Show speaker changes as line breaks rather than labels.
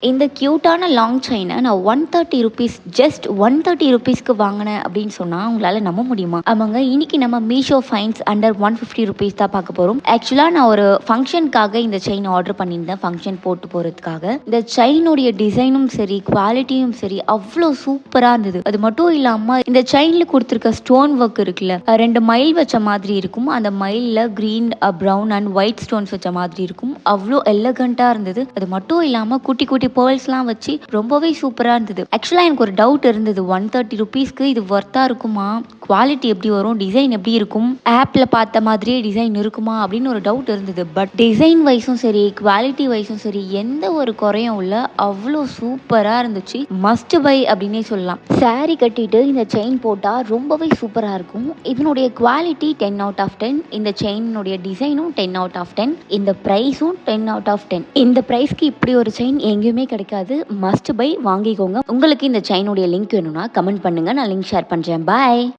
இந்த கியூட்டான லாங் செயினை நான் ₹130 ஜஸ்ட் ₹130க்கு வாங்கினேன் அப்படின்னு சொன்னா உங்களால நம்ப முடியுமா? ஆமாங்க, இன்னைக்கு நம்ம மீஷோ ஃபைன்ஸ் அண்டர் ₹150 தான் பார்க்க போறோம். ஆக்சுவலா நான் ஒரு ஃபங்க்ஷனுக்காக இந்த செயின் ஆர்டர் பண்ணியிருந்தேன், ஃபங்க்ஷன் போட்டு போறதுக்காக. இந்த செயினுடைய டிசைனும் சரி, குவாலிட்டியும் சரி அவ்வளோ சூப்பரா இருந்தது. அது மட்டும் இல்லாம இந்த செயின்ல கொடுத்துருக்க ஸ்டோன் ஒர்க் இருக்குல்ல, 2 மயில் வச்ச மாதிரி இருக்கும். அந்த மயில்ல green, brown and white stones வச்ச மாதிரி இருக்கும். அவ்வளோ எலகண்டா இருந்தது. அது மட்டும் இல்லாம குட்டி குட்டி பேர்ல்ஸ்லாம் வச்சு ரொம்பவே சூப்பரா இருந்தது. ஆக்சுவலா எனக்கு ஒரு டவுட் இருந்தது, ₹130க்கு இது ஒர்த்தா இருக்குமா, குவாலிட்டி எப்படி வரும், டிசைன் எப்படி இருக்கும், ஆப்ல பார்த்த மாதிரியே டிசைன் இருக்குமா அப்படின்னு ஒரு டவுட் இருந்தது. பட் டிசைன் வைஸும் சரி, குவாலிட்டி வைஸும் சரி எந்த ஒரு குறையும் இல்லை. அவ்வளோ சூப்பரா இருந்துச்சு. மஸ்ட் பை அப்படின்னே சொல்லலாம். சாரி கட்டிட்டு இந்த செயின் போட்டா ரொம்பவே சூப்பரா இருக்கும். இதனுடைய குவாலிட்டி 10/10. இந்த செயினுடைய டிசைனும் 10/10. இந்த பிரைஸும் 10/10. இந்த பிரைஸ்க்கு இப்படி ஒரு செயின் எங்கேயுமே கிடைக்காது. மஸ்ட் பை, வாங்கிக்கோங்க. உங்களுக்கு இந்த செயினுடைய லிங்க் வேணும்னா கமெண்ட் பண்ணுங்க, நான் லிங்க் ஷேர் பண்றேன். பாய்.